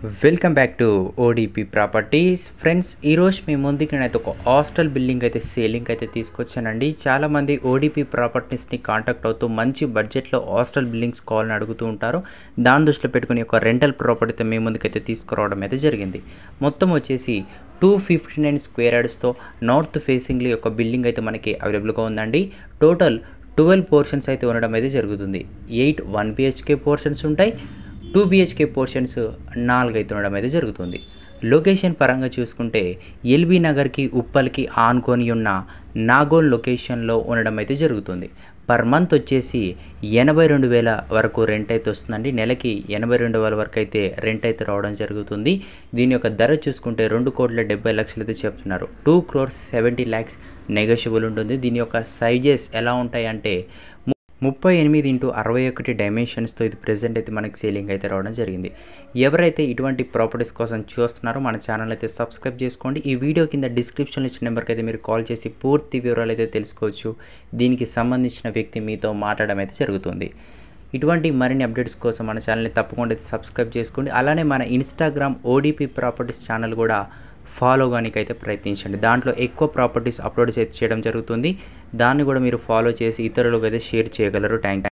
Welcome back to ODP properties friends. ఈరోజు మీ ముందుకి నేనైతే ఒక హాస్టల్ బిల్డింగ్ అయితే సేలింగ్ అయితే తీసుకొచ్చానండి. చాలామంది ఓడిపి ప్రాపర్టీస్ని కాంటాక్ట్ అవుతూ మంచి బడ్జెట్లో హాస్టల్ బిల్డింగ్స్ కావాలని అడుగుతూ ఉంటారు. దాని దృష్టిలో పెట్టుకుని ఒక రెంటల్ ప్రాపర్టీతో మీ ముందుకైతే తీసుకురావడం అయితే జరిగింది. మొత్తం వచ్చేసి 259 స్క్వేర్ యార్డ్స్తో నార్త్ ఫేసింగ్లీ ఒక బిల్డింగ్ అయితే మనకి అవైలబుల్గా ఉందండి. టోటల్ 12 పోర్షన్స్ అయితే ఉండడం అయితే జరుగుతుంది. 8 1 BHK పోర్షన్స్ ఉంటాయి, 2 BHK పోర్షన్స్ 4 అయితే ఉండడం అయితే జరుగుతుంది. లొకేషన్ పరంగా చూసుకుంటే ఎల్బీ నగర్కి ఉప్పల్కి ఆనుకొని ఉన్న నాగోల్ లొకేషన్లో ఉండడం అయితే జరుగుతుంది. పర్ మంత్ వచ్చేసి 82,000 వరకు రెంట్ అయితే వస్తుందండి. నెలకి 82,000 వరకు అయితే రెంట్ అయితే రావడం జరుగుతుంది. దీని యొక్క ధర చూసుకుంటే 2,70,00,000 అయితే చెప్తున్నారు. 2,70,00,000 నెగోషియబుల్ ఉంటుంది. దీని యొక్క సైజెస్ ఎలా ఉంటాయి అంటే 38x61 డైమెన్షన్స్తో ఇది ప్రెజెంట్ అయితే మనకి సేలింగ్ అయితే రావడం జరిగింది. ఎవరైతే ఇటువంటి ప్రాపర్టీస్ కోసం చూస్తున్నారో మన ఛానల్ అయితే సబ్స్క్రైబ్ చేసుకోండి. ఈ వీడియో కింద డిస్క్రిప్షన్లో ఇచ్చిన నెంబర్కి అయితే మీరు కాల్ చేసి పూర్తి వివరాలు అయితే తెలుసుకోవచ్చు. దీనికి సంబంధించిన వ్యక్తి మీతో మాట్లాడడం అయితే జరుగుతుంది. ఇటువంటి మరిన్ని అప్డేట్స్ కోసం మన ఛానల్ని తప్పకుండా అయితే సబ్స్క్రైబ్ చేసుకోండి. అలానే మన ఇన్స్టాగ్రామ్ ఓడిపి ప్రాపర్టీస్ ఛానల్ కూడా ఫాలో కానికైతే ప్రయత్నించండి. దాంట్లో ఎక్కువ ప్రాపర్టీస్ అప్లోడ్ చేయడం జరుగుతుంది. దాన్ని కూడా మీరు ఫాలో చేసి ఇతరులకు అయితే షేర్ చేయగలరు. Thank you.